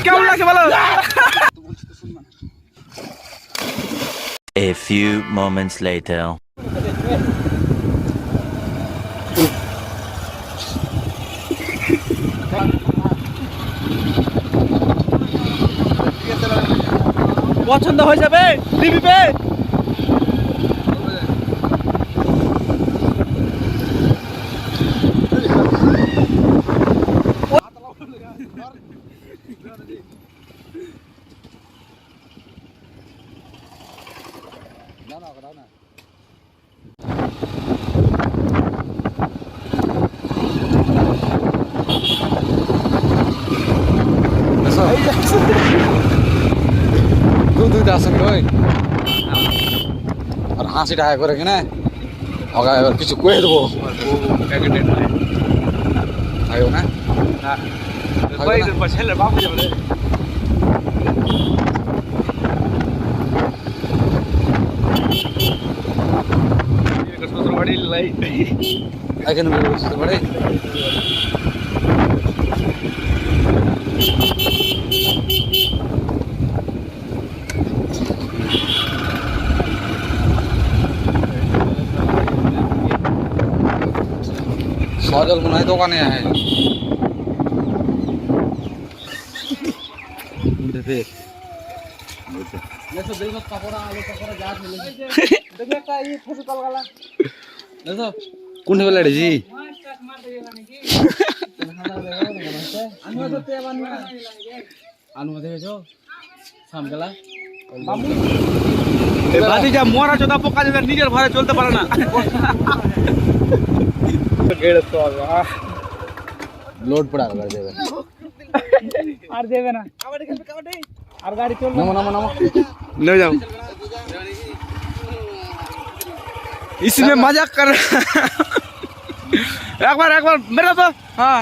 কেমন লাগছে বলো? A few moments later. পছন্দ হয়ে যাবে দিবিবে। দুধ আসেন ওই আর হাসি টাকা করে কিনে ওকে এবার কিছু করে দেবো থাকবে না ছেলে বাবু যাবে শ্বশুর বাড়ি লাই এখানে বুঝতে পারে সজল মনে হয় দোকানে আয় কোন বেলা জি ভাতিজা মরা চোদা পোকা যেটা নিজের ঘরে চলতে পারে না। লোড পড়া कर देवे আর দেবে না আর গাড়ি চলবে नमो नमो नमो ले जाओ इसमें मजाक कर एक बार मेरा तो हाँ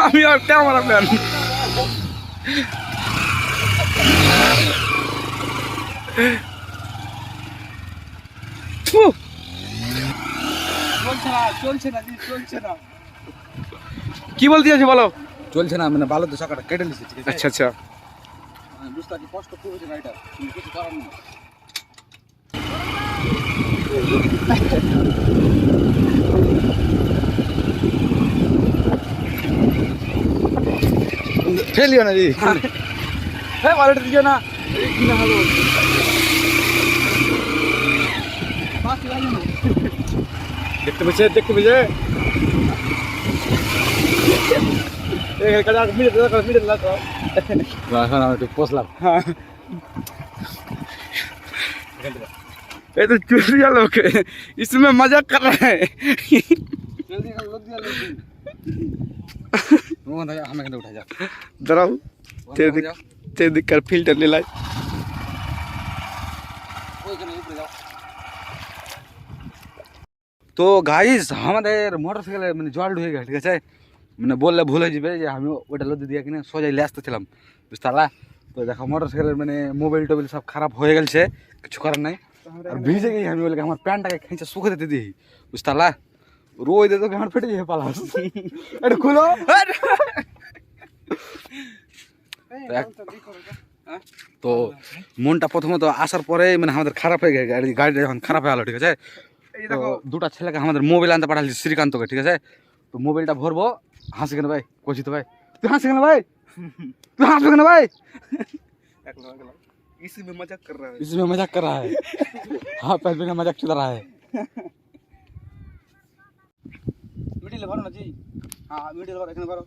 আমি আর ক্যামেরা ম্যান কি বলতে আছে বলো? চলছে না মানে ভালো তো চাকাটা কেটে নিছে ঠিক আছে আচ্ছা আচ্ছা বুঝতা কি কষ্ট খুব হচ্ছে গাড়িটা কিছু করার নেই ফেলিও না জি হ্যাঁ ওয়ালেট দিও না কি না হলো দেখতে পেয়েছে এখন আমি একটু পোষলাম ये तो चूतिया लोग है इसमें मजाक कर रहा है हमें उठा जा डराओ तेरे दिख कर फिल्टर ले लाए তো গাইস আমাদের মোটরসাইকেলে মানে জল ঢুকে গেছে ঠিক আছে মানে বললে ভুল হয়ে যাবে যে আমি ওটা লদি দিয়ে কিনে সোজাই লে আসতেছিলাম বুঝতে তো দেখো মোটরসাইকেলের মানে মোবাইল টোবাইল সব খারাপ হয়ে গেছে কিছু করার নাই আর ভিজে গেছি আমি বলে আমার প্যান্টটাকে খেঁচে শুকে দিতে দিই বুঝতে রোজ দে তোকে আমার ফেটে যাবে পালাস এটা খুলো তো মনটা প্রথমত আসার পরে মানে আমাদের খারাপ হয়ে গেছে গাড়িটা যখন খারাপ হয়ে গেলো ঠিক আছে তো দুটা ছেলেকে আমাদের মোবাইল আনতে পাঠাচ্ছি শ্রীকান্তকে ঠিক আছে তো মোবাইলটা ভরবো হাসি কেন ভাই কইছি তো ভাই তুই হাসি কেন ভাই তুই হাসবে কেন ভাই इसमें मजाक कर रहा है इसमें मजाक कर रहा है हाँ पैसे का मजाक चल रहा है মিডিলে ভরো না জি হ্যাঁ মিডিলে ভরো এখানে ভরো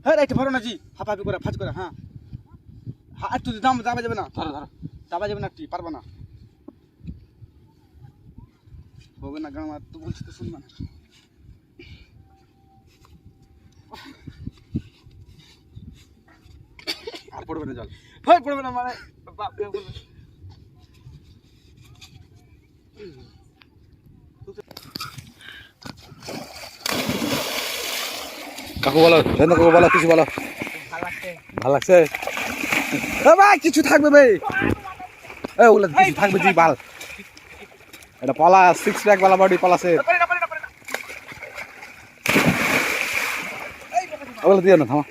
হ্যাঁ রাইট ভরো না জি হাফাফি করে ফাজ করে হ্যাঁ হ্যাঁ তুই দাম যাবে যাবে না ধরো ধরো যাবে যাবে না তুই পারবে না হবে না গান তুই বলছিস তো শুনবা না আর পড়বে না জল হয় পড়বে না মানে বাপ রে বলবে কাকু বলো জানো কাকু বলো কিছু বলো ভালো লাগছে ভাই কিছু থাকবে ভাই এই ওগুলো কিছু থাকবে জি বাল এটা পলাশ 6 প্যাক वाला বডি পলাশের ওগুলো দিও না থামা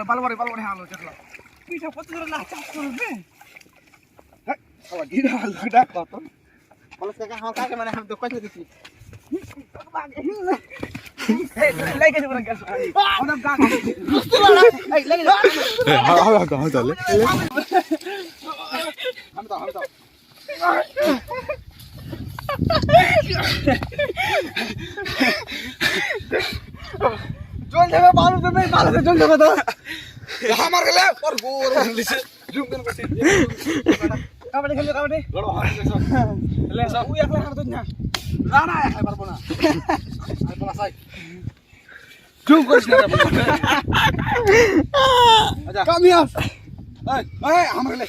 পালো বড় হালো চটলা পিঠা কত করে না চাষ করবে হ্যাঁ আবার গিরা হালুটা কত পলাশ কাকা আমার কাকে মানে আমি তো কইতে দিছি এই লাইকে দিব না গ্যাস ওটা গা বুঝতে পারা এই লাগে হাও তাহলে হামতা জল দেবে বালু দেবে বালুতে জল দেবে তো আমার গেলে পর গোর লিছে জুম করে বসে কাবাডি খেলে কাবাডি লড়ো লে সব উই একলা হারতো না না একলাই পারবো না আর পলাশ আই জুম করিস না আচ্ছা কামিয়াস এই আমার গেলে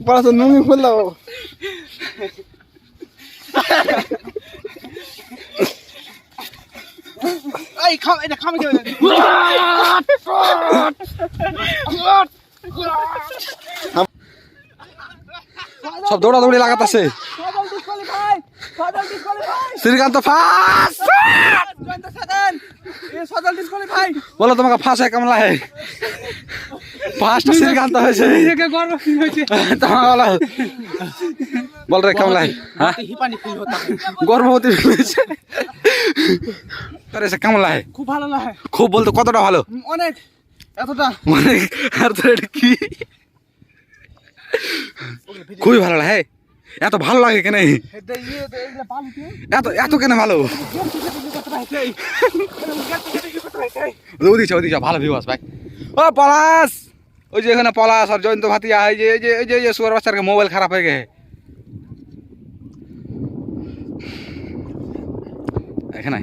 বড় তো নুমি খুললো এই খাম এটা খামে খেয়ে সব দৌড়াদৌড়ি লাগাতাছে শ্রীকান্ত ফাঁস বলো তোমাকে ফাঁস হয় কেমন লাগে ফার্স্ট শ্রীকান্ত হয়েছে তোমাকে বলো বল রে কেমন লাগে হ্যাঁ গর্ভবতী হয়েছে তোর এসে কেমন লাগে খুব ভালো লাগে খুব বলতো কতটা ভালো অনেক এতটা অনেক আর তোর এটা কি খুবই ভালো লাগে এত ভালো লাগে কেন এত এত কেন ভালো ওদিকে ভালো ভিউ আস ভাই ও পলাশ ওই যে এখানে পলাশ আর জয়ন্ত ভাতিয়া এই যে সুয়ার বাচ্চার মোবাইল খারাপ হয়ে গেছে এখানে